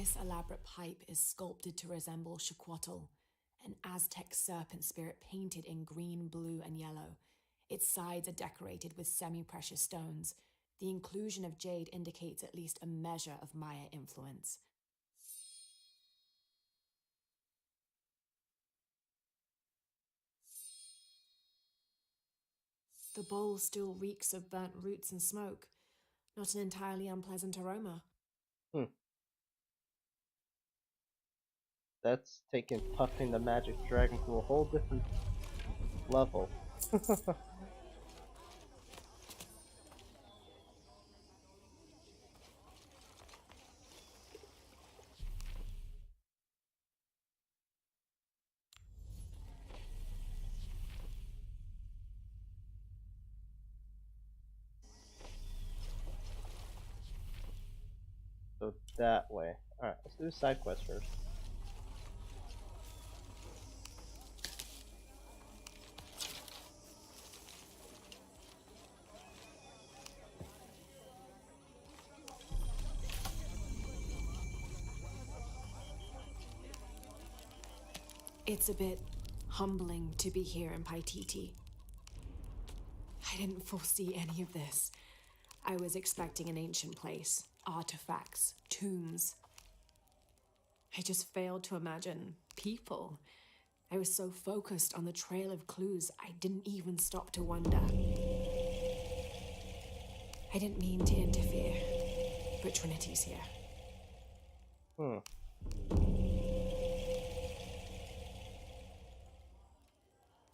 This elaborate pipe is sculpted to resemble Xuquatl, an Aztec serpent spirit painted in green, blue, and yellow. Its sides are decorated with semi-precious stones. The inclusion of jade indicates at least a measure of Maya influence. The bowl still reeks of burnt roots and smoke. Not an entirely unpleasant aroma. That's taking Puffing the Magic Dragon to a whole different level. So that way. Alright, let's do the side quest first. It's a bit humbling to be here in Paititi. I didn't foresee any of this. I was expecting an ancient place, artifacts, tombs. I just failed to imagine people. I was so focused on the trail of clues, I didn't even stop to wonder. I didn't mean to interfere, but Trinity's here.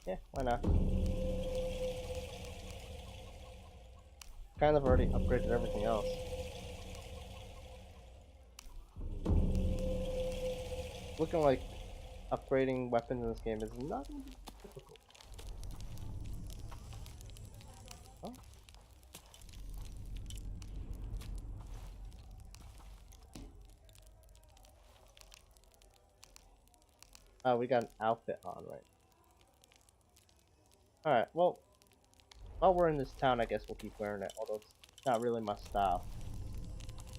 Yeah, why not? Kind of already upgraded everything else. Looking like upgrading weapons in this game is not going to be difficult. Oh. Oh, we got an outfit on, right? Alright, well, while we're in this town, I guess we'll keep wearing it, although it's not really my style.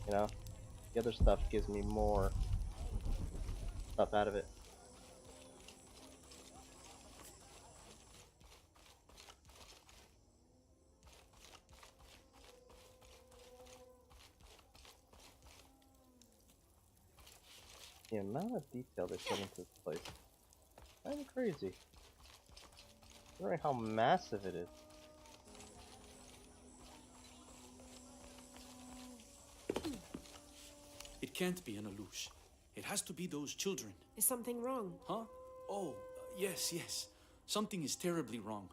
You know? The other stuff gives me more stuff out of it. The amount of detail they put into this place. Kind of crazy. Considering how massive it is. It can't be an Alush. It has to be those children. Is something wrong? Huh? Oh, yes, yes. Something is terribly wrong.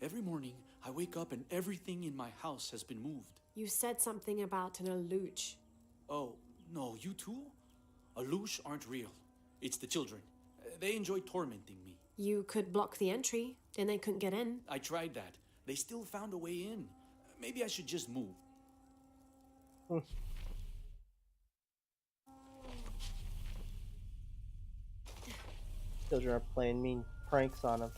Every morning, I wake up and everything in my house has been moved. You said something about an Aluch. Oh, no, you too? Alush aren't real. It's the children. They enjoy tormenting me. You could block the entry, then they couldn't get in. I tried that. They still found a way in. Maybe I should just move. Children are playing mean pranks on him.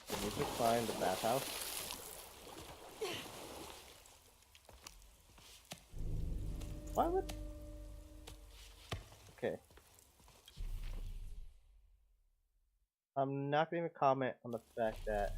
Did we just find the bathhouse? Why would... Okay. I'm not going to comment on the fact that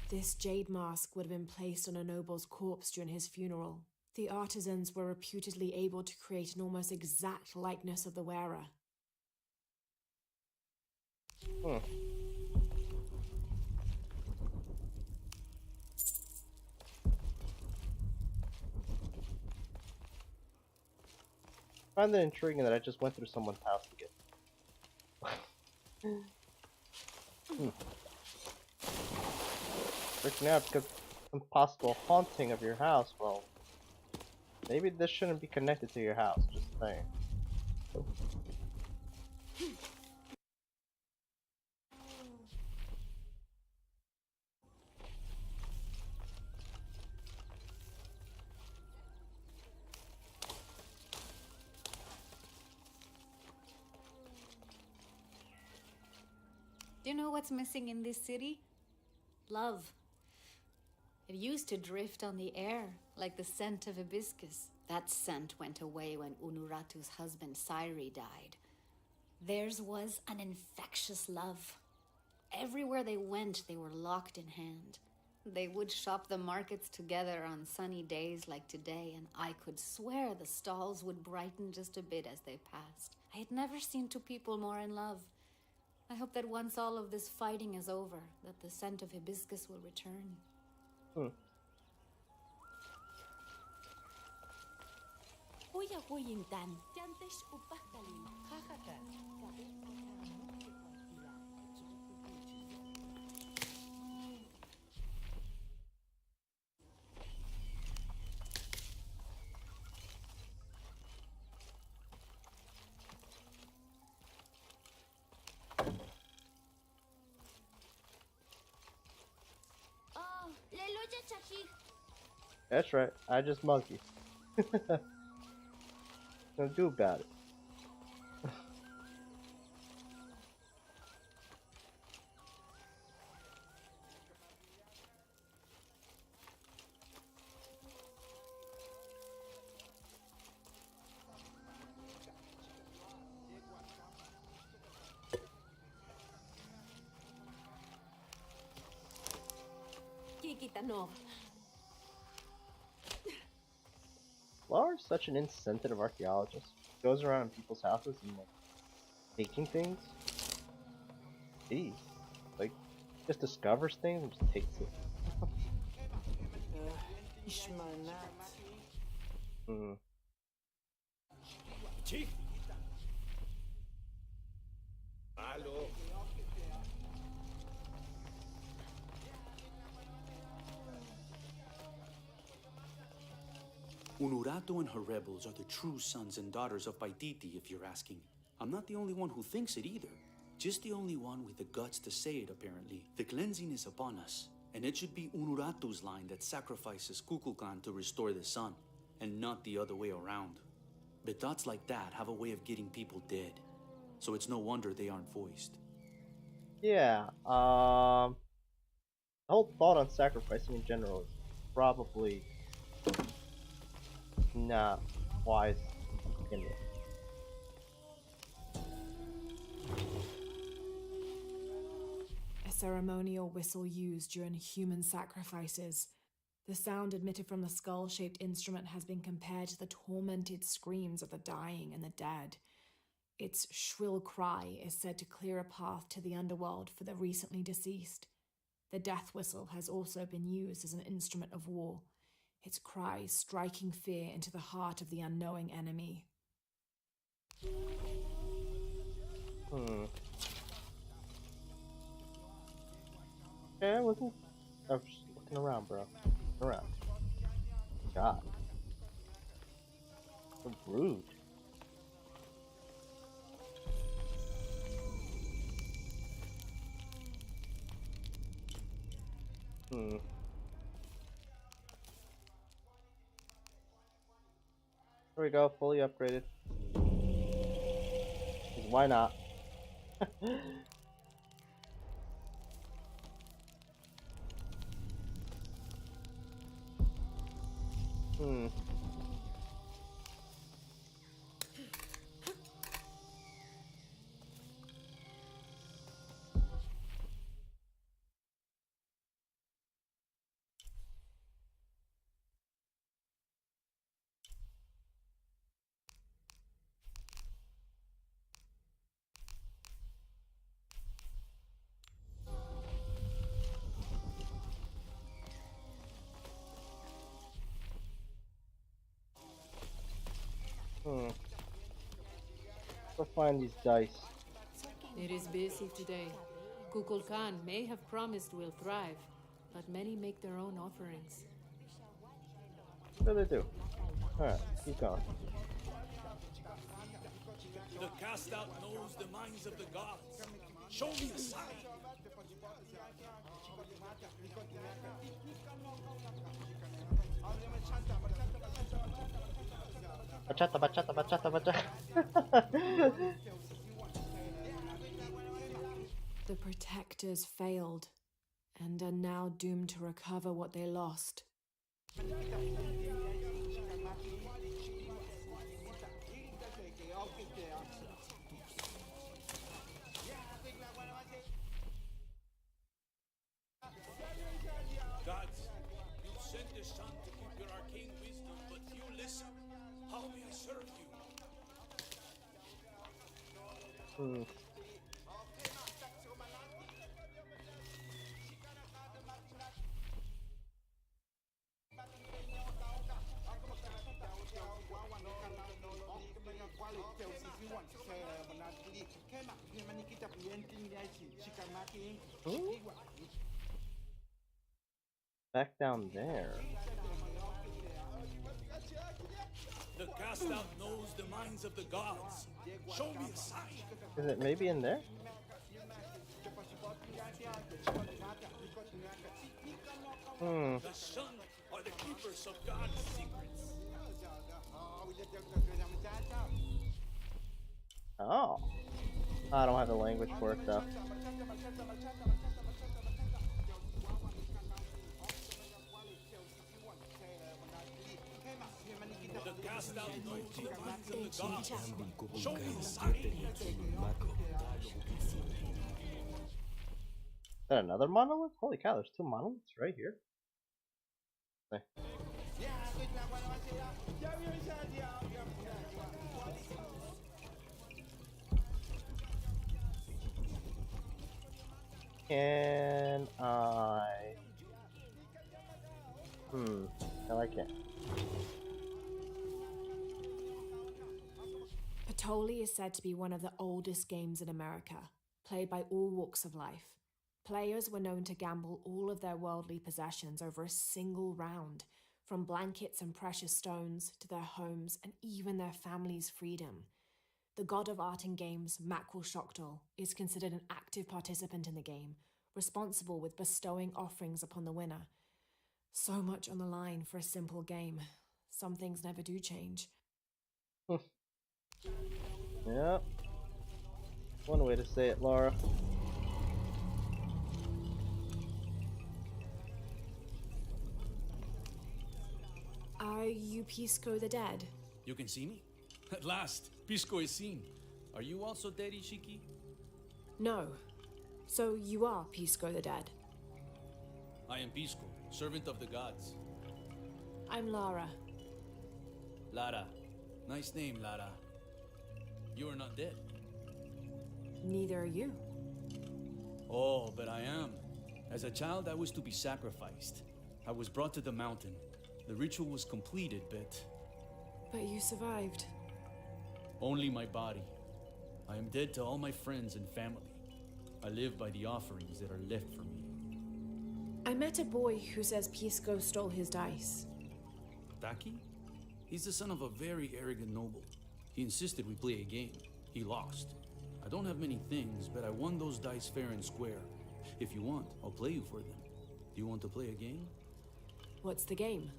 This jade mask would have been placed on a noble's corpse during his funeral. The artisans were reputedly able to create an almost exact likeness of the wearer. find it intriguing that I just went through someone's house to get. Hmm. Freaking out because some possible haunting of your house. Well, maybe this shouldn't be connected to your house. Just saying. Do you know what's missing in this city? Love. It used to drift on the air, like the scent of hibiscus. That scent went away when Unuratu's husband Sairi died. Theirs was an infectious love. Everywhere they went, they were locked in hand. They would shop the markets together on sunny days like today, and I could swear the stalls would brighten just a bit as they passed. I had never seen two people more in love. I hope that once all of this fighting is over, that the scent of hibiscus will return. Hmm. That's right. I just monkey. Gonna do about it. Laura's such an insensitive archaeologist. Goes around in people's houses and like taking things. Jeez. Like just discovers things and just takes it. Hmm. Chief. Unuratu and her rebels are the true sons and daughters of Paititi, if you're asking. I'm not the only one who thinks it either. Just the only one with the guts to say it, apparently. The cleansing is upon us, and it should be Unuratu's line that sacrifices Kukulkan to restore the sun, and not the other way around. But thoughts like that have a way of getting people dead, so it's no wonder they aren't voiced. Yeah. The whole thought on sacrificing in general is probably not wise in it. A ceremonial whistle used during human sacrifices. The sound emitted from the skull-shaped instrument has been compared to the tormented screams of the dying and the dead. Its shrill cry is said to clear a path to the underworld for the recently deceased. The death whistle has also been used as an instrument of war, its cry striking fear into the heart of the unknowing enemy. Yeah, I wasn't. I was just looking around, bro. Looking around. God. So rude. Here we go, fully upgraded. 'Cause why not? Hmm. find these dice. It is busy today. Kukulkan may have promised we'll thrive, but many make their own offerings. What do they do? Alright, keep going. The cast out knows the minds of the gods. Show me a sign. Bachata, bachata, bachata, bachata. The protectors failed and are now doomed to recover what they lost. Gods, you sent the sun to keep your arcane wisdom, but few listen. How may I serve you? Ooh. Back down there. The cast out knows the minds of the gods. Show me a sign. Is it maybe in there? The sun are the keepers of God's secrets. Oh. I don't have the language for it though. The cast out knows the minds of the gods. Show me a sign. Is that another monolith? Holy cow, there's two monoliths right here. Okay. Can I? No, I can't. Patoli is said to be one of the oldest games in America, played by all walks of life. Players were known to gamble all of their worldly possessions over a single round, from blankets and precious stones to their homes and even their family's freedom. The god of art and games, Makwul Shokdal, is considered an active participant in the game, responsible with bestowing offerings upon the winner. So much on the line for a simple game. Some things never do change. Yep. One way to say it, Laura. Are you Pisco the Dead? You can see me? At last, Pisco is seen. Are you also dead, Ishiki? No. So you are Pisco the Dead? I am Pisco, servant of the gods. I'm Lara. Lara. Nice name, Lara. You are not dead. Neither are you. Oh, but I am. As a child, I was to be sacrificed. I was brought to the mountain. The ritual was completed, but But you survived. only my body. I am dead to all my friends and family. I live by the offerings that are left for me. I met a boy who says Pisco stole his dice. Taki? He's the son of a very arrogant noble. He insisted we play a game. He lost. I don't have many things, but I won those dice fair and square. If you want, I'll play you for them. Do you want to play a game? What's the game?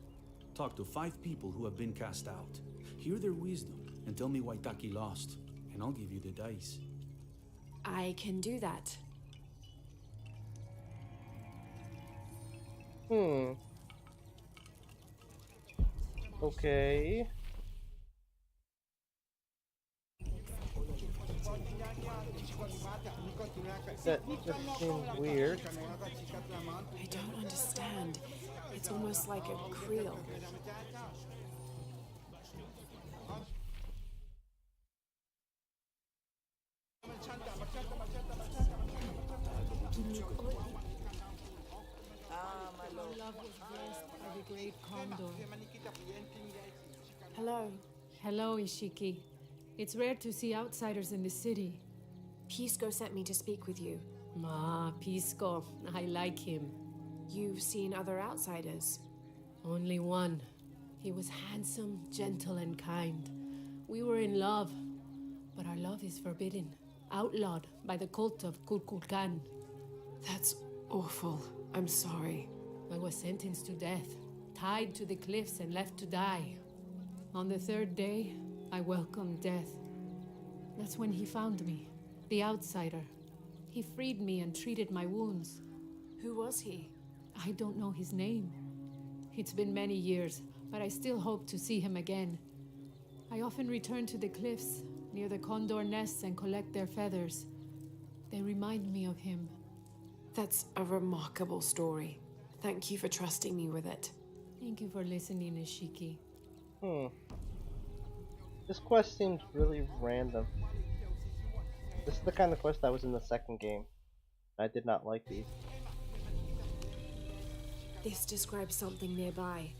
Talk to 5 people who have been cast out. Hear their wisdom and tell me why Taki lost, and I'll give you the dice. I can do that. Okay. That just seems weird. I don't understand. It's almost like a creel. Love was blessed by the great condor. Hello. Hello, Ishiki. It's rare to see outsiders in the city. Pisco sent me to speak with you. Ah, Pisco. I like him. You've seen other outsiders. Only one. He was handsome, gentle, and kind. We were in love, but our love is forbidden, outlawed by the cult of Kukulkan. That's awful. I'm sorry. I was sentenced to death, tied to the cliffs and left to die. On the third day, I welcomed death. That's when he found me, the outsider. He freed me and treated my wounds. Who was he? I don't know his name. It's been many years, but I still hope to see him again. I often return to the cliffs, near the condor nests, and collect their feathers. They remind me of him. That's a remarkable story. Thank you for trusting me with it. Thank you for listening, Ishiki. This quest seems really random. This is the kind of quest that was in the second game. I did not like these. This describes something nearby.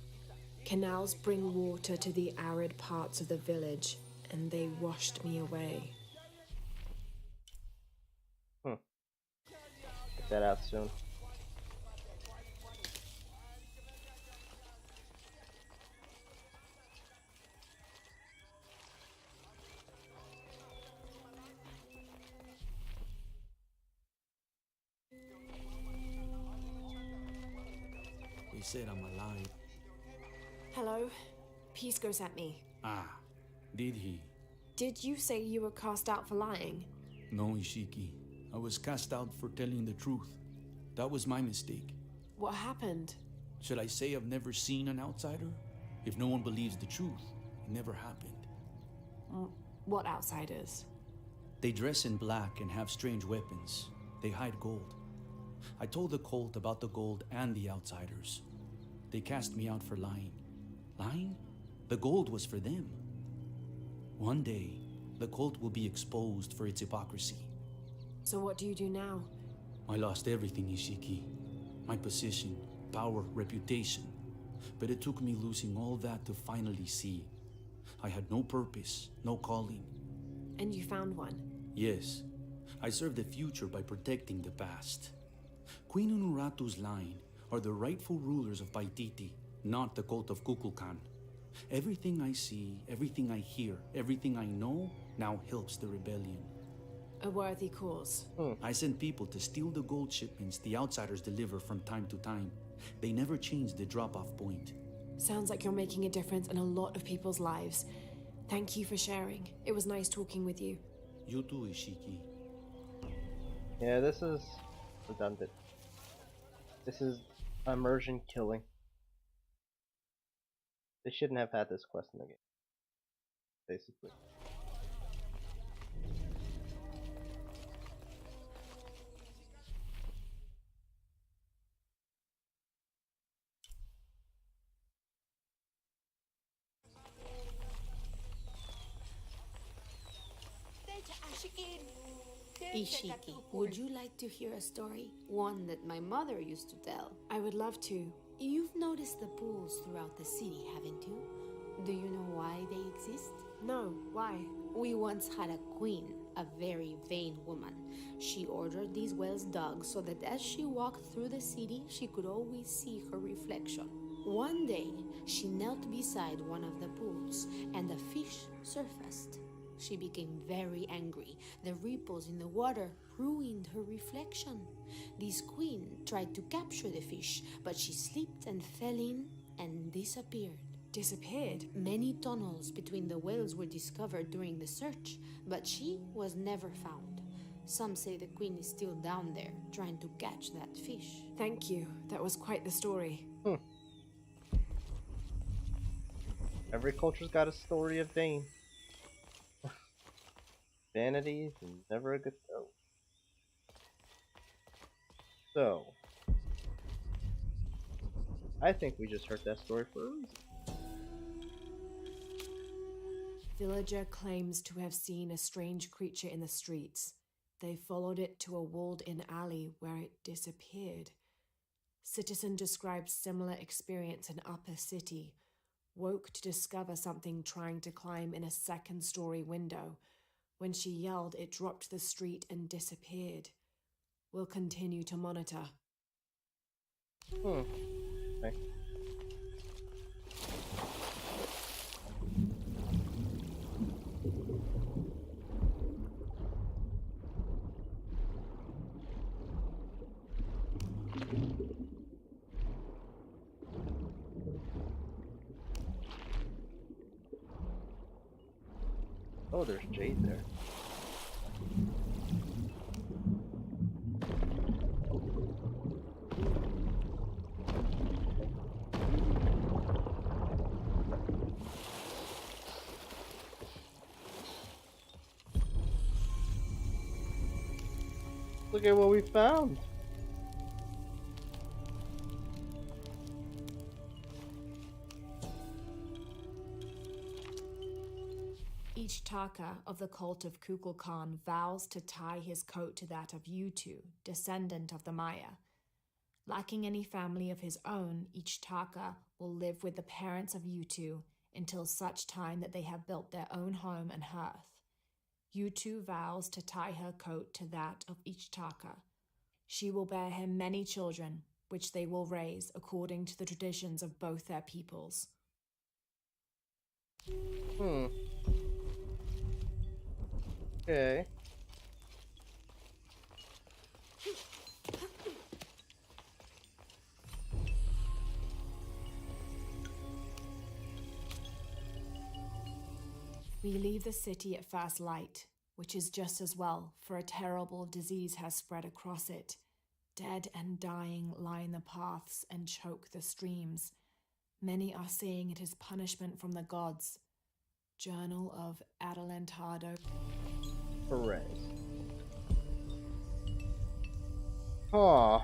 Canals bring water to the arid parts of the village, and they washed me away. Get that out soon. They said I'm alive. Hello? Pisco sent me. Ah, did he? Did you say you were cast out for lying? No, Ishiki. I was cast out for telling the truth. That was my mistake. What happened? Should I say I've never seen an outsider? If no one believes the truth, it never happened. What outsiders? They dress in black and have strange weapons. They hide gold. I told the cult about the gold and the outsiders. They cast me out for lying. Lying? The gold was for them. One day, the cult will be exposed for its hypocrisy. So what do you do now? I lost everything, Ishiki. My position, power, reputation. But it took me losing all that to finally see. I had no purpose, no calling. And you found one? Yes, I serve the future by protecting the past. Queen Unuratu's line are the rightful rulers of Paititi, not the cult of Kukulkan. Everything I see, everything I hear, everything I know now helps the rebellion. A worthy cause. I send people to steal the gold shipments the outsiders deliver from time to time. They never change the drop-off point. Sounds like you're making a difference in a lot of people's lives. Thank you for sharing. It was nice talking with you. You too, Ishiki. Yeah, this is redundant. This is immersion killing. They shouldn't have had this quest in the game. Basically. Ishiki, would you like to hear a story? One that my mother used to tell. I would love to. You've noticed the pools throughout the city, haven't you? Do you know why they exist? No, why? We once had a queen, a very vain woman. She ordered these wells dug so that as she walked through the city, she could always see her reflection. One day, she knelt beside one of the pools, and a fish surfaced. She became very angry. The ripples in the water ruined her reflection. This queen tried to capture the fish, but she slipped and fell in and disappeared. Disappeared? Many tunnels between the wells were discovered during the search, but she was never found. Some say the queen is still down there, trying to catch that fish. Thank you. That was quite the story. Every culture's got a story of Vane. Vanity is never a good go. So, I think we just heard that story for a reason. Villager claims to have seen a strange creature in the streets. They followed it to a walled-in alley where it disappeared. Citizen describes similar experience in Upper City. woke to discover something trying to climb in a second-story window. When she yelled, it dropped to the street and disappeared. We'll continue to monitor. Okay. Oh, there's Jade there. Look at what we found. Each Taka of the cult of Kukulkan vows to tie his coat to that of Yutu, descendant of the Maya. Lacking any family of his own, each Taka will live with the parents of Yutu until such time that they have built their own home and hearth. Yutu vows to tie her coat to that of each Taka. She will bear him many children, which they will raise according to the traditions of both their peoples. Okay. We leave the city at first light, which is just as well, for a terrible disease has spread across it. Dead and dying line the paths and choke the streams. Many are saying it is punishment from the gods. Journal of Adelantado. Perez. Huh.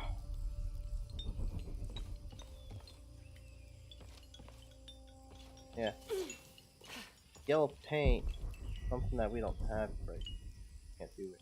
Yeah. Yellow paint. Something that we don't have, right? Can't do it.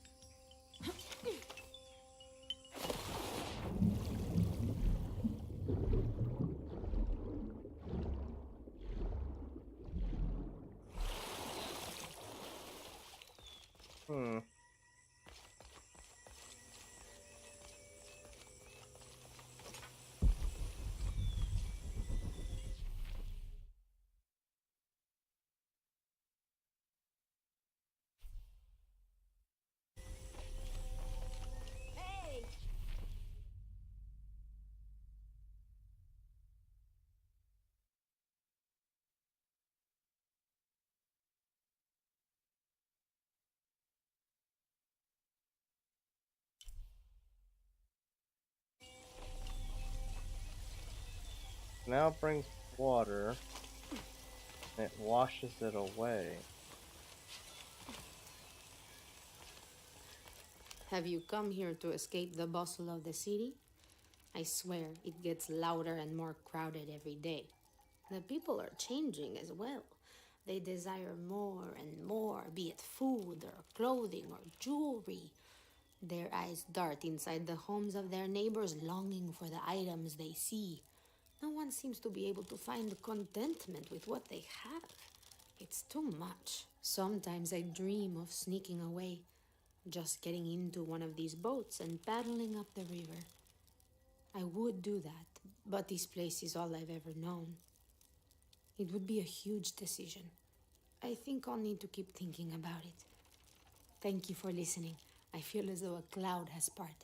Now it brings water, and it washes it away. Have you come here to escape the bustle of the city? I swear, it gets louder and more crowded every day. The people are changing as well. They desire more and more, be it food or clothing or jewelry. Their eyes dart inside the homes of their neighbors, longing for the items they see. No one seems to be able to find contentment with what they have. It's too much. Sometimes I dream of sneaking away, just getting into one of these boats and paddling up the river. I would do that, but this place is all I've ever known. It would be a huge decision. I think I'll need to keep thinking about it. Thank you for listening. I feel as though a cloud has parted.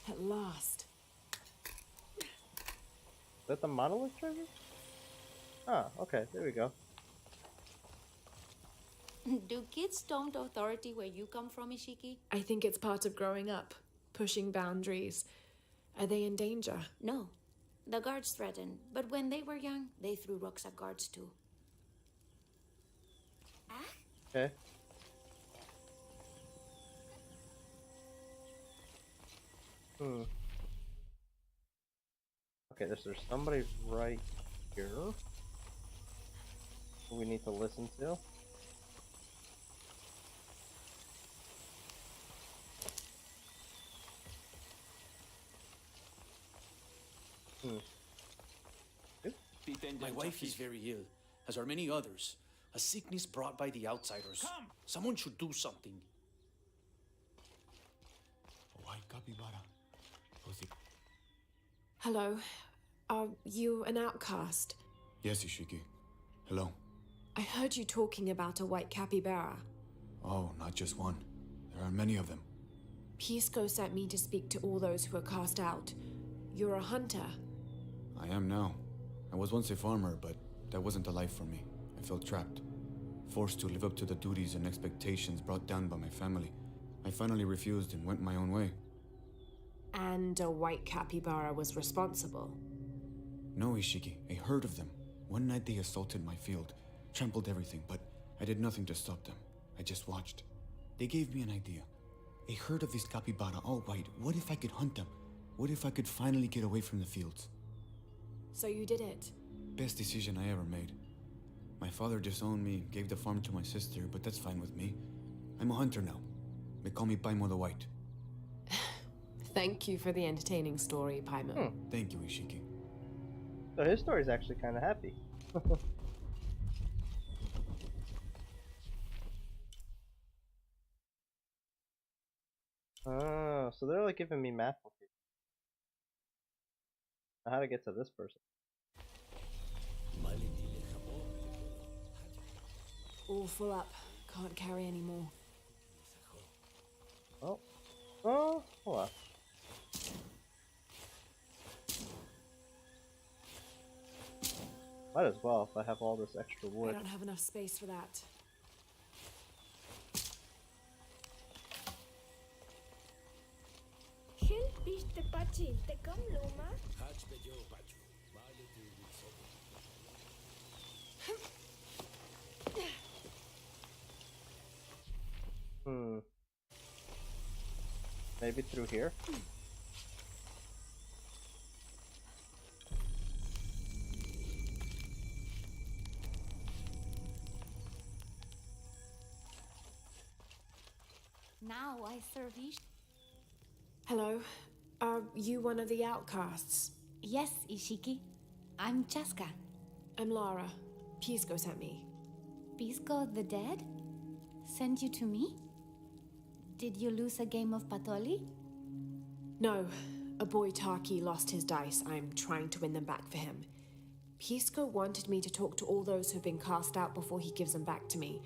At last. Is that the monolith treasure? Ah, okay, there we go. Do kids don't authority where you come from, Ishiki? I think it's part of growing up, pushing boundaries. Are they in danger? No. The guards threatened, but when they were young, they threw rocks at guards too. Okay. Okay, there's somebody right here who we need to listen to. My wife is very ill, as are many others. A sickness brought by the outsiders. Come! Someone should do something. A white capybara. Was it? Hello. Are you an outcast? Yes, Ishiki. Hello. I heard you talking about a white capybara. Oh, not just one. There are many of them. Pisco sent me to speak to all those who are cast out. You're a hunter. I am now. I was once a farmer, but that wasn't the life for me. I felt trapped. Forced to live up to the duties and expectations brought down by my family. I finally refused and went my own way. And a white capybara was responsible. No, Ishiki. A herd of them. One night they assaulted my field, trampled everything, but I did nothing to stop them. I just watched. They gave me an idea. A herd of these capybara, all white. What if I could hunt them? What if I could finally get away from the fields? So you did it. Best decision I ever made. My father disowned me, gave the farm to my sister, but that's fine with me. I'm a hunter now. They call me Paimon the White. Thank you for the entertaining story, Paimon. Thank you, Ishiki. So his story's actually kind of happy. Oh, so they're like giving me map location. How to get to this person? All full up. Can't carry any more. Oh, hold on. Might as well if I have all this extra I wood. don't have enough space for that. Gil biste pachi, te kom loma? Maybe through here? Now I serve Ish. Hello. Are you one of the outcasts? Yes, Ishiki. I'm Chaska. I'm Lara. Pisco sent me. Pisco the dead? Sent you to me? Did you lose a game of Patoli? No. A boy Taki lost his dice. I'm trying to win them back for him. Pisco wanted me to talk to all those who've been cast out before he gives them back to me.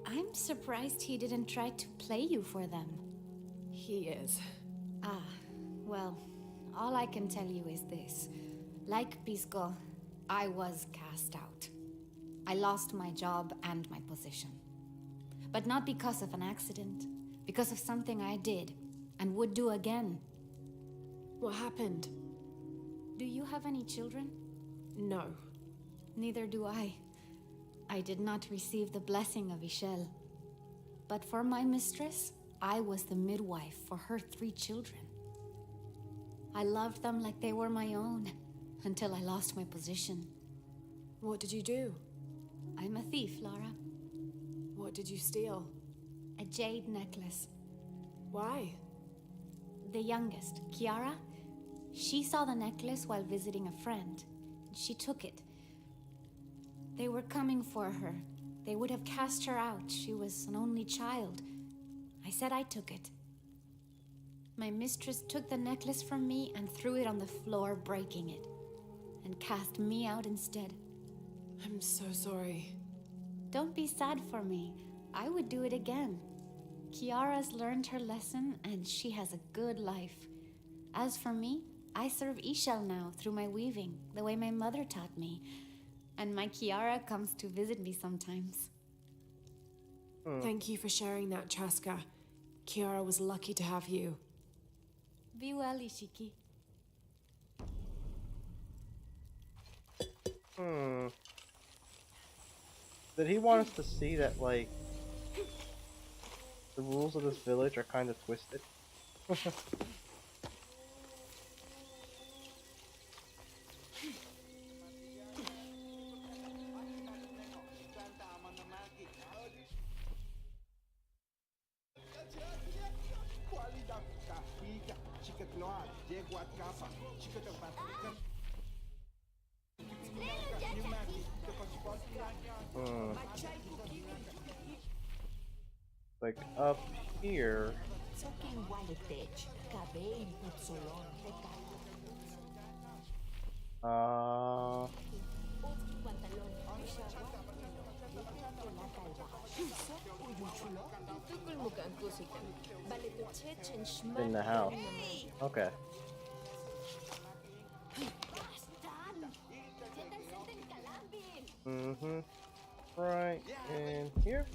I'm surprised he didn't try to play you for them. He is. Ah, well, all I can tell you is this. Like Pisco, I was cast out. I lost my job and my position. But not because of an accident, because of something I did and would do again. What happened? Do you have any children? No. Neither do I. I did not receive the blessing of Ishel. But for my mistress, I was the midwife for her 3 children. I loved them like they were my own, until I lost my position. What did you do? I'm a thief, Lara. What did you steal? A jade necklace. Why? The youngest, Kiara, she saw the necklace while visiting a friend. She took it. They were coming for her. They would have cast her out. She was an only child. I said I took it. My mistress took the necklace from me and threw it on the floor, breaking it, and cast me out instead. I'm so sorry. Don't be sad for me. I would do it again. Kiara's learned her lesson, and she has a good life. As for me, I serve Ishel now through my weaving, the way my mother taught me. And my Kiara comes to visit me sometimes. Thank you for sharing that, Chaska. Kiara was lucky to have you. Be well, Ishiki. Did he want us to see that, like, the rules of this village are kind of twisted? Hmm. Like up here. In the house. Okay. Mm-hmm. Right in here.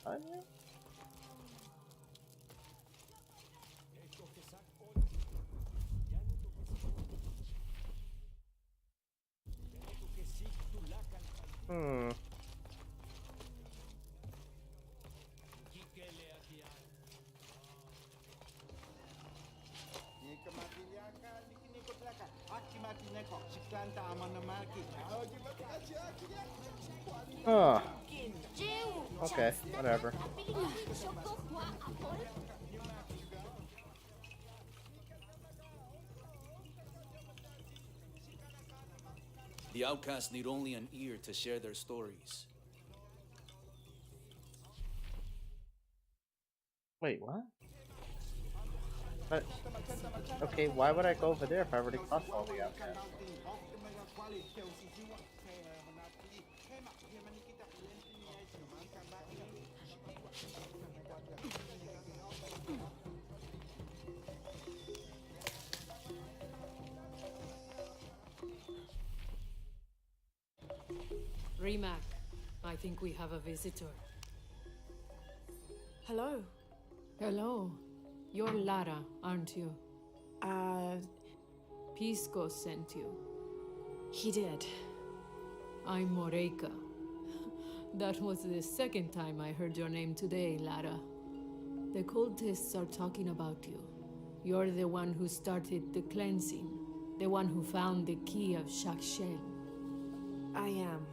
Onion? Hmm. Huh. Okay, whatever. The outcasts need only an ear to share their stories. Wait, what? But, okay, why would I go over there if I already crossed all the outcasts? Rimac, I think we have a visitor. Hello. Hello. You're Lara, aren't you? Pisco sent you. He did. I'm Moreika. That was the second time I heard your name today, Lara. The cultists are talking about you. You're the one who started the cleansing. The one who found the key of Shakshel. I am.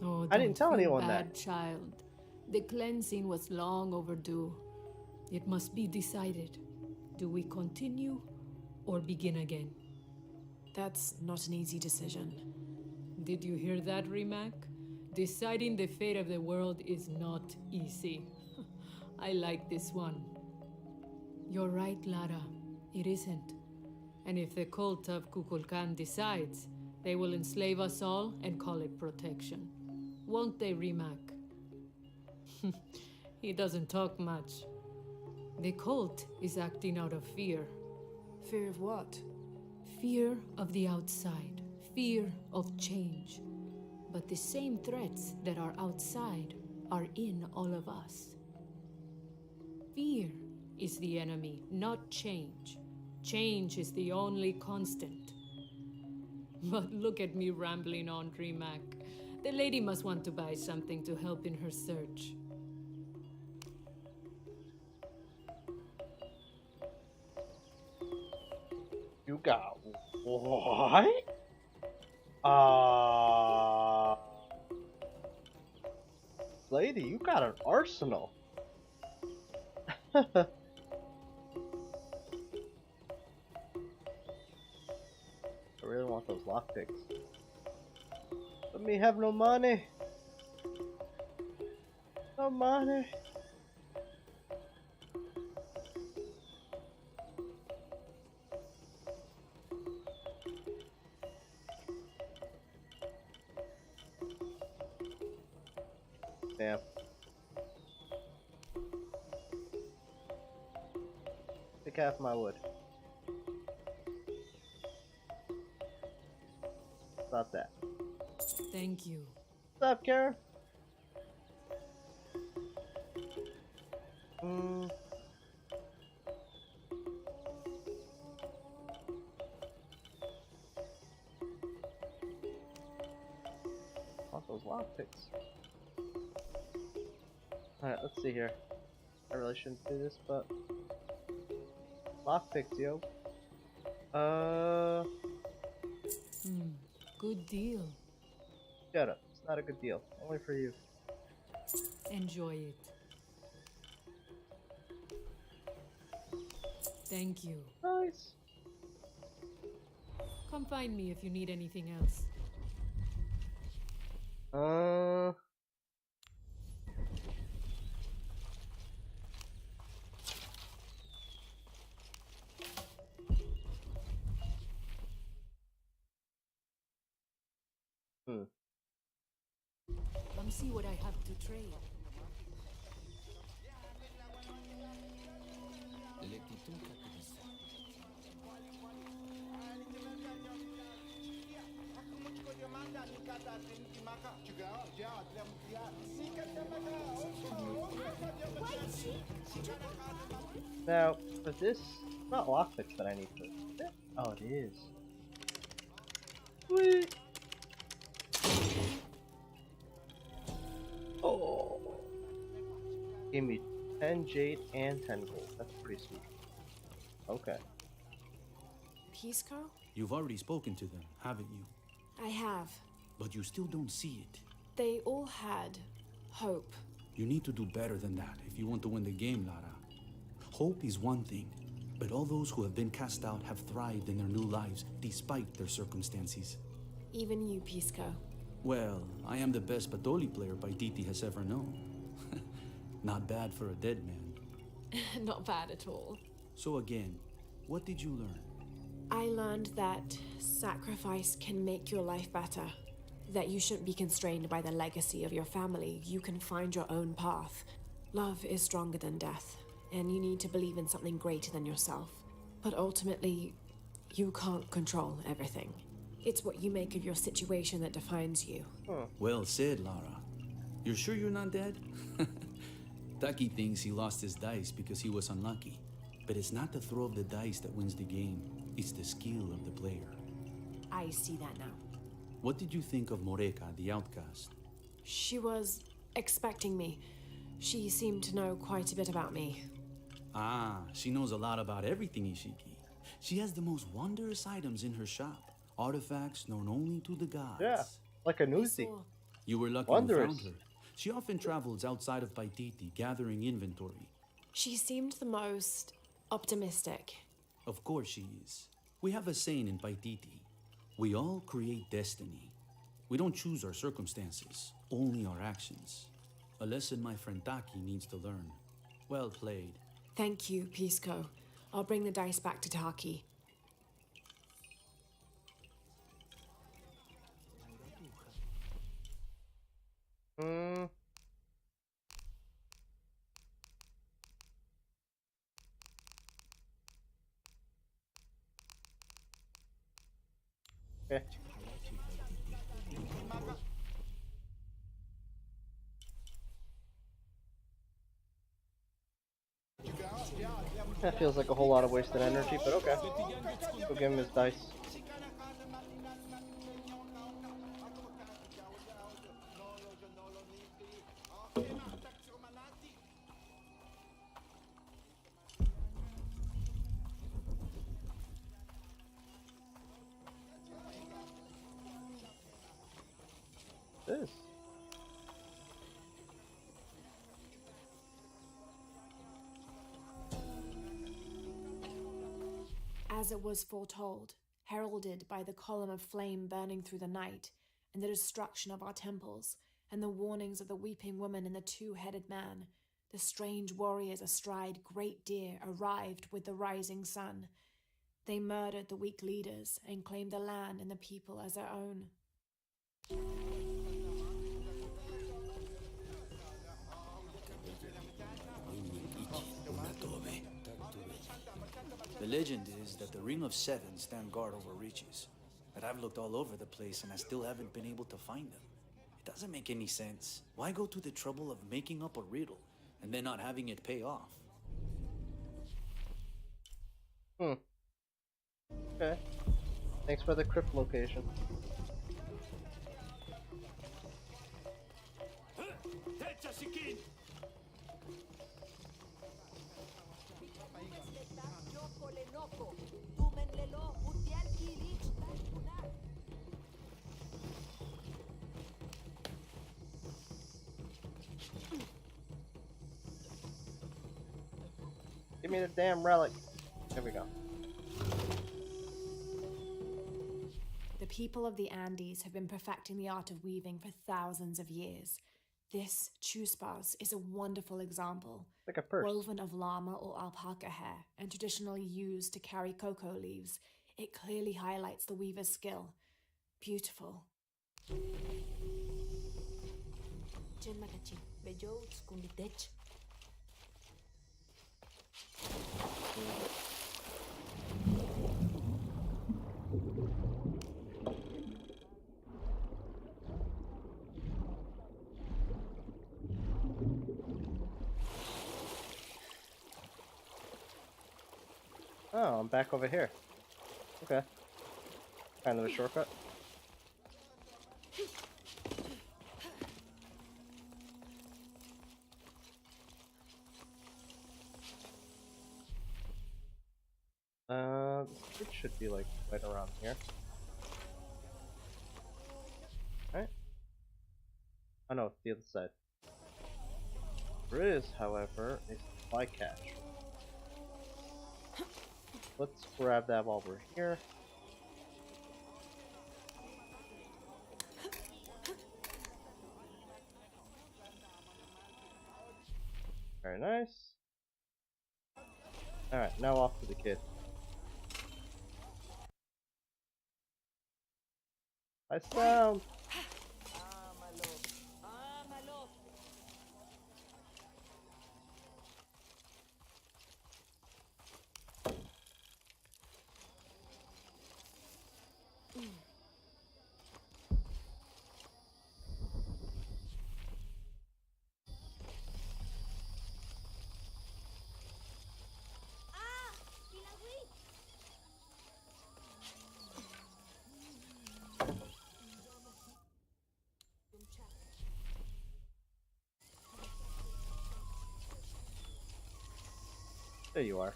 Oh, I didn't tell don't feel anyone bad, that. child. The cleansing was long overdue. It must be decided. Do we continue or begin again? That's not an easy decision. Did you hear that, Rimac? Deciding the fate of the world is not easy. I like this one. You're right, Lara. It isn't. And if the cult of Kukulkan decides, they will enslave us all and call it protection. Won't they, Rimac? He doesn't talk much. The cult is acting out of fear. Fear of what? Fear of the outside. Fear of change. But the same threats that are outside are in all of us. Fear is the enemy, not change. Change is the only constant. But look at me rambling on, Rimac. The lady must want to buy something to help in her search. You got what? Lady, you got an arsenal. I really want those lockpicks. Let me have no money. No money. Damn. Pick half my wood. About that. Thank you. What's up, Kara? Want those lockpicks. Alright, let's see here. I really shouldn't do this, but lockpicks, yo. Good deal. Shut up. It's not a good deal. Only for you. Enjoy it. Thank you. Nice. Come find me if you need anything else. Uh. Hmm. Come see what I have to trade. Now, for this, it's not lockpicks that I need for this. Oh, it is. Sweet. Oh. Gave me 10 jade and 10 gold. That's pretty sweet. Okay. Pisco? You've already spoken to them, haven't you? I have. But you still don't see it. They all had hope. You need to do better than that if you want to win the game, Lara. Hope is one thing, but all those who have been cast out have thrived in their new lives despite their circumstances. Even you, Pisco. Well, I am the best Batoli player Paititi has ever known. Not bad for a dead man. Not bad at all. So again, what did you learn? I learned that sacrifice can make your life better. That you shouldn't be constrained by the legacy of your family. You can find your own path. Love is stronger than death, and you need to believe in something greater than yourself. But ultimately, you can't control everything. It's what you make of your situation that defines you. Well said, Lara. You're sure you're not dead? Taki thinks he lost his dice because he was unlucky. But it's not the throw of the dice that wins the game. It's the skill of the player. I see that now. What did you think of Moreka, the outcast? She was expecting me. She seemed to know quite a bit about me. Ah, she knows a lot about everything, Ishiki. She has the most wondrous items in her shop. Artifacts known only to the gods. Yeah, like a I newsie. saw- You were lucky Wondrous. you found her. She often travels outside of Paititi, gathering inventory. She seemed the most optimistic. Of course she is. We have a saying in Paititi. We all create destiny. We don't choose our circumstances, only our actions. A lesson my friend Taki needs to learn. Well played. Thank you, Pisco. I'll bring the dice back to Taki. Hmm. Okay. That feels like a whole lot of wasted energy, but okay. We'll give him his dice. This. As it was foretold, heralded by the column of flame burning through the night, and the destruction of our temples, and the warnings of the weeping woman and the two-headed man, the strange warriors astride great deer arrived with the rising sun. They murdered the weak leaders and claimed the land and the people as their own. The legend is that the Ring of Seven stand guard over riches. But I've looked all over the place and I still haven't been able to find them. It doesn't make any sense. Why go to the trouble of making up a riddle and then not having it pay off? Okay. Thanks for the crypt location. Give me the damn relic. There we go. The people of the Andes have been perfecting the art of weaving for thousands of years. This chuspas is a wonderful example. Like a purse. Woven of llama or alpaca hair and traditionally used to carry cocoa leaves, it clearly highlights the weaver's skill. Beautiful. Oh, I'm back over here. Okay. Kind of a shortcut. It should be like right around here. Right? Oh no, it's the other side. There is, however, a supply cache. Let's grab that while we're here. Very nice. Alright, now off to the kid. I sound. There you are.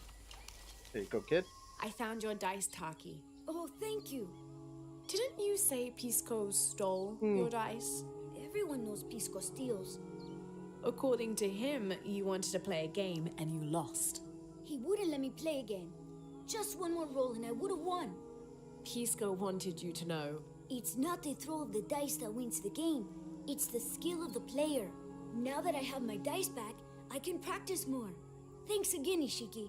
There you go, kid. I found your dice, Taki. Oh, thank you. Didn't you say Pisco stole your dice? Everyone knows Pisco steals. According to him, you wanted to play a game and you lost. He wouldn't let me play again. Just one more roll and I would have won. Pisco wanted you to know. It's not the throw of the dice that wins the game. It's the skill of the player. Now that I have my dice back, I can practice more. Thanks again, Ishiki.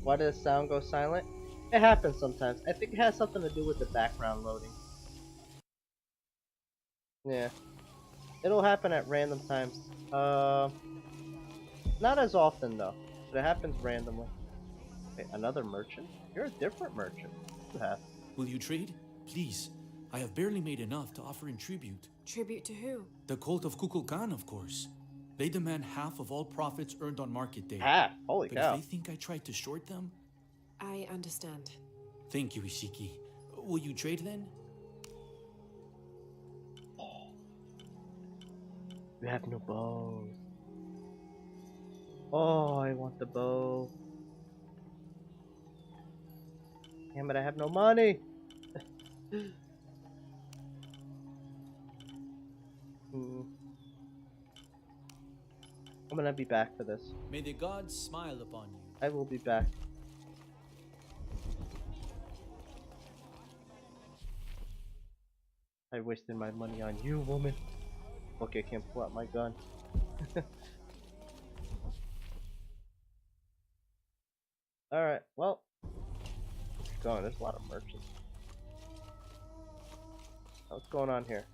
Why did the sound go silent? It happens sometimes. I think it has something to do with the background loading. Yeah. It'll happen at random times. Not as often though. But it happens randomly. Wait, another merchant? You're a different merchant. What do you have? Will you trade? Please. I have barely made enough to offer in tribute. Tribute to who? The cult of Kukulkan, of course. They demand half of all profits earned on market day. Half? Holy But cow. if they think I tried to short them... I understand. Thank you, Ishiki. Will you trade then? You have no bows. Oh, I want the bow. Damn it, I have no money. I'm gonna be back for this. May the gods smile upon you. I will be back. I wasted my money on you, woman. Okay, I can't pull out my gun. Alright, well. Keep going, there's a lot of merchants. What's going on here?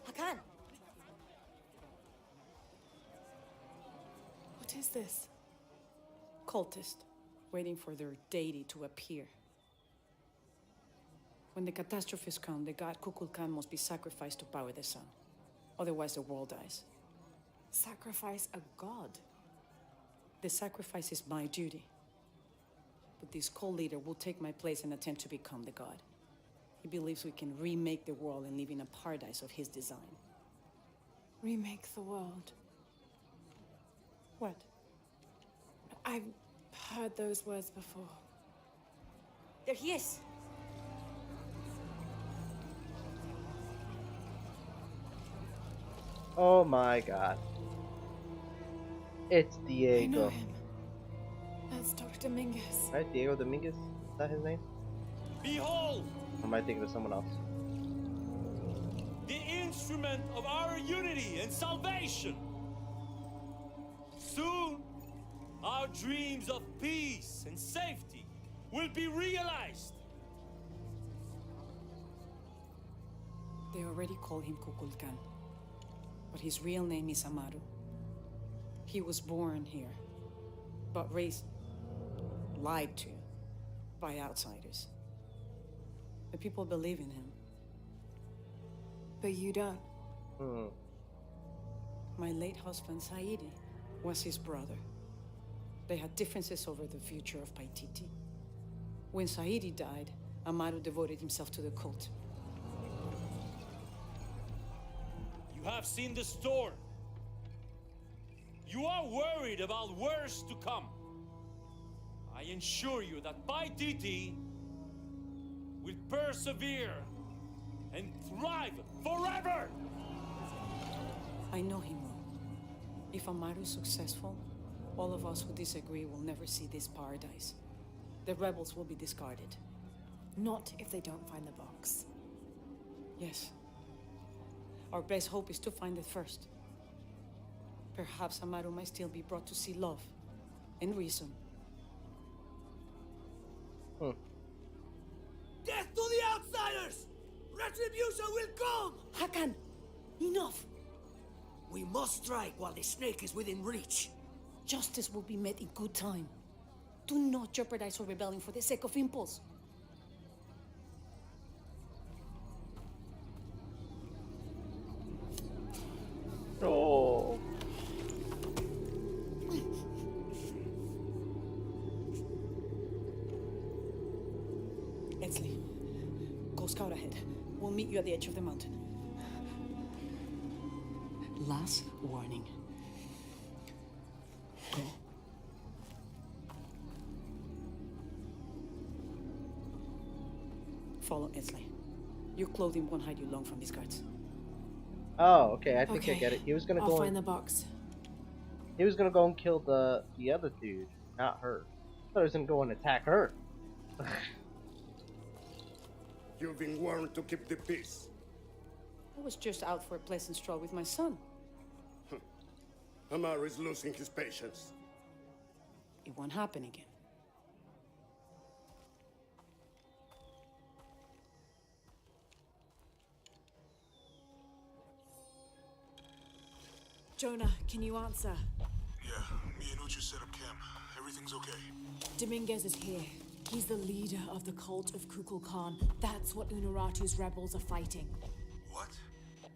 Hakan! What is this? Cultist, waiting for their deity to appear. When the catastrophes come, the god Kukulkan must be sacrificed to power the sun. Otherwise, the world dies. Sacrifice a god? The sacrifice is my duty. But this cult leader will take my place and attempt to become the god. He believes we can remake the world and live in a paradise of his design. Remake the world. What? I've heard those words before. There he is! Oh my god. It's I know Diego. him. That's Dr. Dominguez. Right? Diego Dominguez? Is that his name? Behold, Or am I thinking of someone else? the instrument of our unity and salvation. Soon, our dreams of peace and safety will be realized. They already call him Kukulkan, but his real name is Amaru. He was born here, but raised, lied to, by outsiders. The people believe in him. But you don't. Hmm. My late husband, Saidi, was his brother. They had differences over the future of Paititi. When Saidi died, Amaru devoted himself to the cult. You have seen the storm. You are worried about worse to come. I assure you that Paititi will persevere and thrive forever! I know him well. If Amaru is successful, all of us who disagree will never see this paradise. The rebels will be discarded. Not if they don't find the box. Yes. Our best hope is to find it first. Perhaps Amaru might still be brought to see love and reason. Death to the outsiders! Retribution will come! Hakan! Enough! We must strike while the snake is within reach. Justice will be met in good time. Do not jeopardize our rebellion for the sake of impulse. Oh. Etzli, go scout ahead. We'll meet you at the edge of the mountain. Last warning. Go. Follow Etzli. Your clothing won't hide you long from these guards. Oh, okay. I think I Okay, get it. He was gonna I'll go. find the box. He was gonna go and kill the other dude, not her. I thought he was gonna go and attack her. You've been warned to keep the peace. I was just out for a pleasant stroll with my son. Amaru is losing his patience. It won't happen again. Jonah, can you answer? Yeah, me and Uchu set up camp. Everything's okay. Dominguez is here. He's the leader of the cult of Kukulkan. That's what Unuratu's rebels are fighting. What?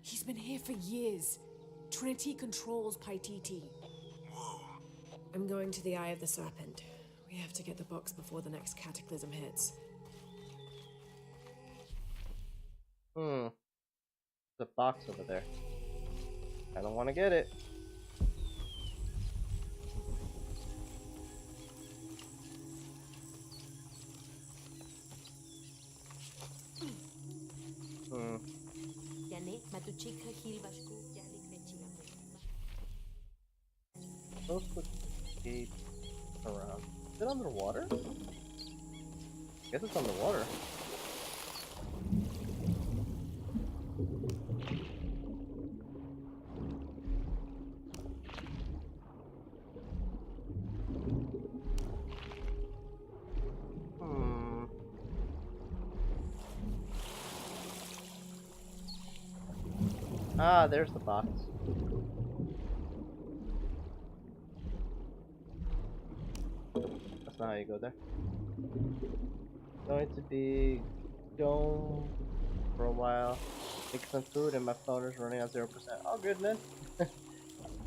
He's been here for years. Trinity controls Paititi. Whoa. I'm going to the Eye of the Serpent. We have to get the box before the next cataclysm hits. The box over there. I don't want to get it. Those quick escape around. Is it underwater? I guess it's underwater. Ah, there's the box. That's not how you go there. Going to be dome for a while. Make some food and my phone is running on 0%. All good, man.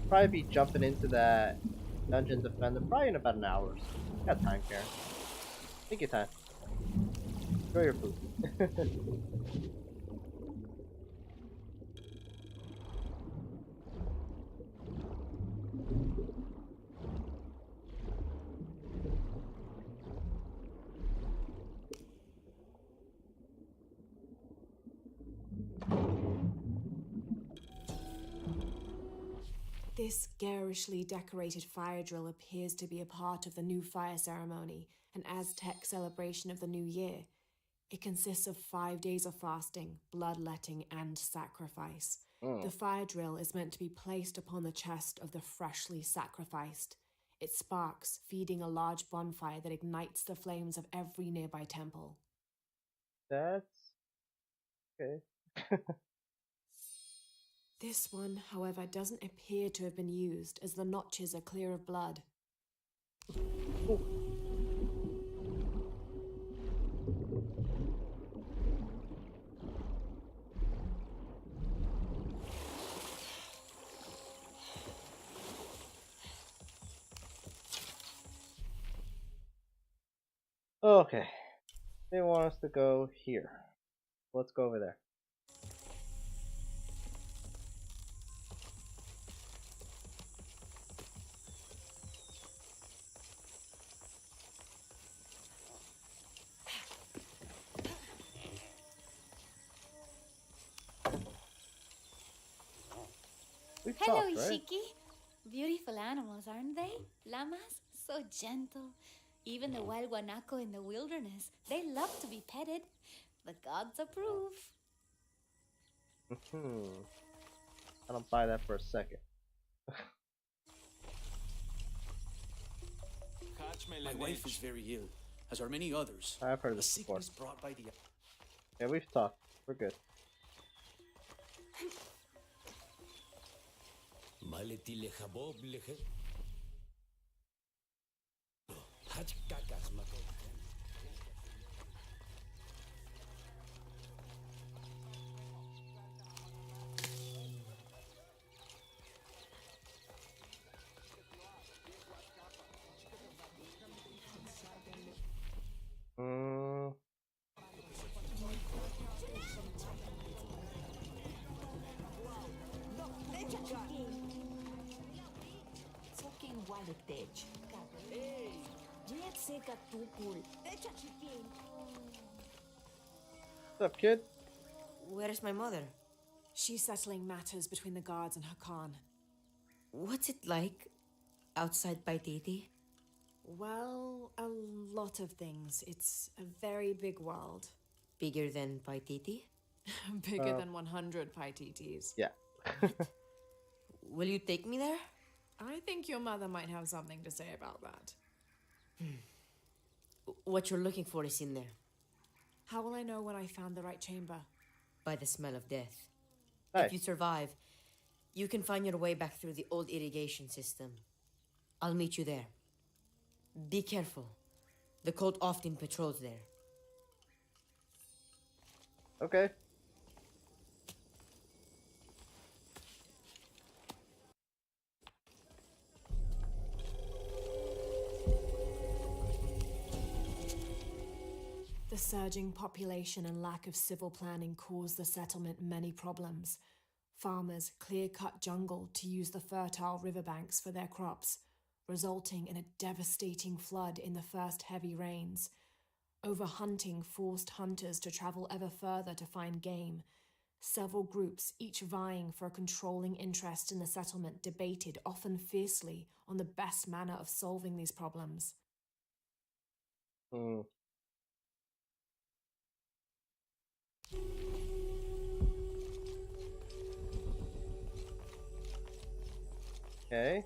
Probably be jumping into that Dungeon Defender probably in about an hour or so. Got time, Karen. Take your time. Enjoy your food. This garishly decorated fire drill appears to be a part of the new fire ceremony, an Aztec celebration of the new year. It consists of 5 days of fasting, bloodletting, and sacrifice. The fire drill is meant to be placed upon the chest of the freshly sacrificed. It sparks, feeding a large bonfire that ignites the flames of every nearby temple. That's okay. This one, however, doesn't appear to have been used, as the notches are clear of blood. Okay. They want us to go here. Let's go over there. We've Hello, talked, right? Ishiki. Beautiful animals, aren't they? Llamas, so gentle. Even the wild guanaco in the wilderness, they love to be petted. The gods approve. I don't buy that for a second. My wife is very ill, as are many others. I've heard of A this before. sickness brought by the... Yeah, we've talked. We're good. What's up, kid? Where's my mother? She's settling matters between the guards and Hakan. What's it like outside Paititi? Well, a lot of things. It's a very big world. Bigger than Paititi? Bigger than 100 Paititis. Yeah. Will you take me there? I think your mother might have something to say about that. What you're looking for is in there. How will I know when I found the right chamber? By the smell of death. Hey. If you survive, you can find your way back through the old irrigation system. I'll meet you there. Be careful. The cult often patrols there. Okay. The surging population and lack of civil planning caused the settlement many problems. Farmers clear-cut jungle to use the fertile riverbanks for their crops, resulting in a devastating flood in the first heavy rains. Overhunting forced hunters to travel ever further to find game. Several groups, each vying for a controlling interest in the settlement, debated, often fiercely, on the best manner of solving these problems. Okay.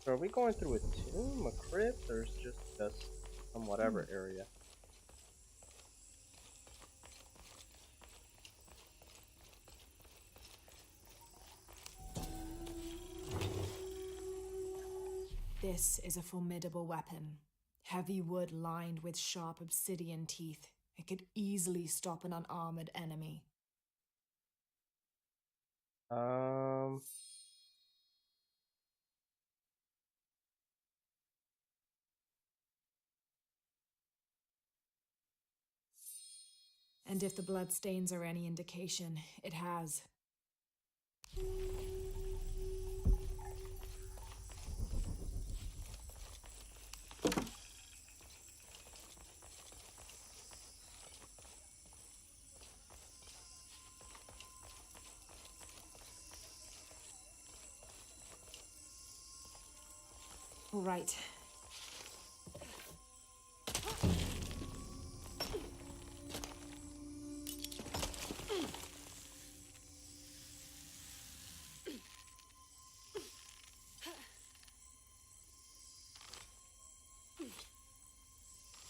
So are we going through a tomb, a crypt, or is it just some whatever area? This is a formidable weapon. Heavy wood lined with sharp obsidian teeth. It could easily stop an unarmored enemy. And if the bloodstains are any indication, it has. All right.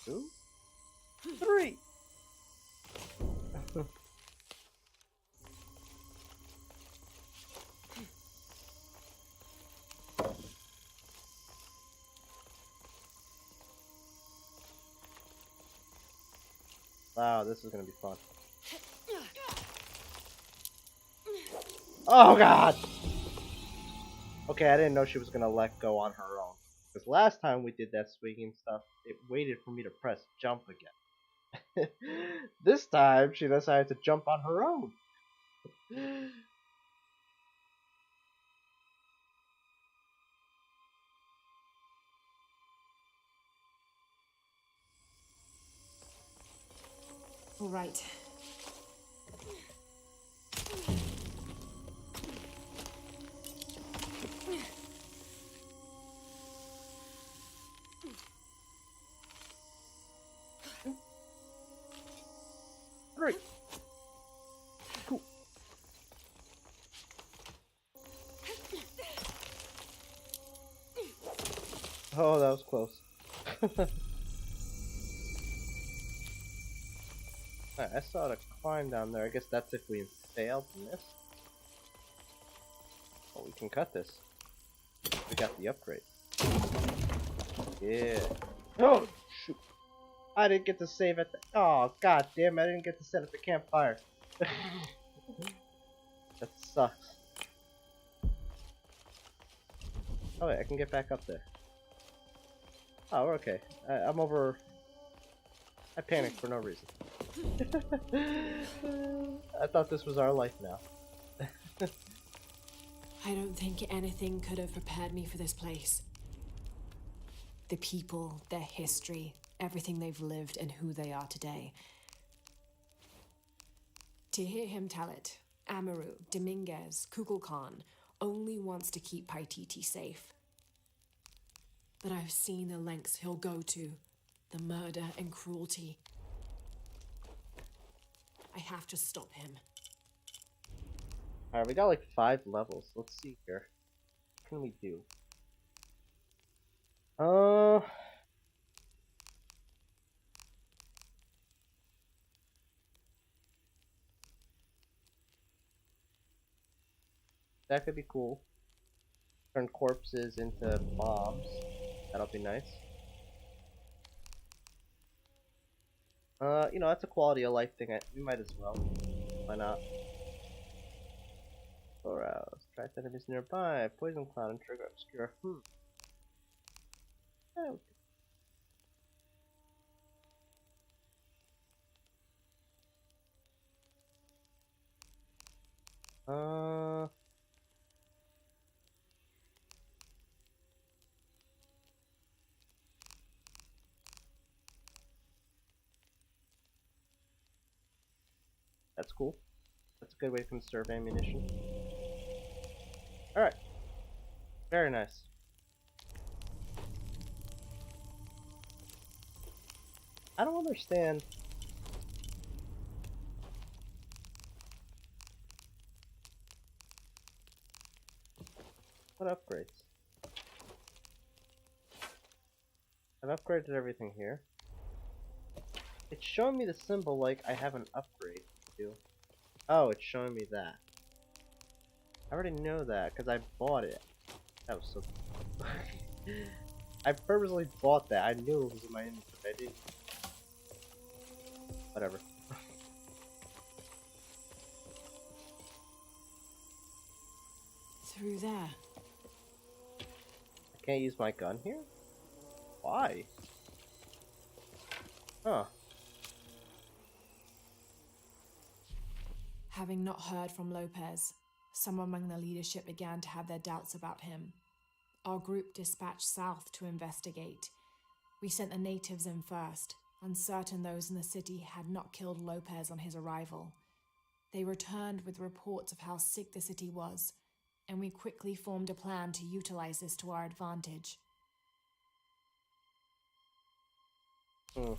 Two, three. Wow, this is gonna be fun. Oh god! Okay, I didn't know she was gonna let go on her own. Because last time we did that swinging stuff, it waited for me to press jump again. This time, she decided to jump on her own. All right. Three. Cool. Oh, that was close. Alright, I saw the climb down there. I guess that's if we failed in this. Oh, we can cut this. We got the upgrade. Yeah. Oh, shoot. I didn't get to save at the... Oh, god damn, I didn't get to set at the campfire. That sucks. Oh wait, I can get back up there. Oh, we're okay. I'm over... I panicked for no reason. I thought this was our life now. I don't think anything could have prepared me for this place. The people, their history, everything they've lived, and who they are today. To hear him tell it, Amaru, Dominguez, Kukulkan only wants to keep Paititi safe. But I've seen the lengths he'll go to, the murder and cruelty. I have to stop him. Alright, we got like 5 levels. Let's see here. What can we do? That could be cool. Turn corpses into bombs. That'll be nice. You know, that's a quality of life thing. We might as well. Why not? Arouse. Track enemies nearby. Poison cloud and trigger obscure. Oh. That's cool. That's a good way to conserve ammunition. Alright. Very nice. I don't understand. What upgrades? I've upgraded everything here. It's showing me the symbol like I have an upgrade to do. Oh, it's showing me that. I already know that because I bought it. That was so... I purposely bought that. I knew it was in my inventory. I didn't... Whatever. Through there. I can't use my gun here? Why? Huh. Having not heard from Lopez, some among the leadership began to have their doubts about him. Our group dispatched south to investigate. We sent the natives in first, uncertain those in the city had not killed Lopez on his arrival. They returned with reports of how sick the city was, and we quickly formed a plan to utilize this to our advantage. Hmm.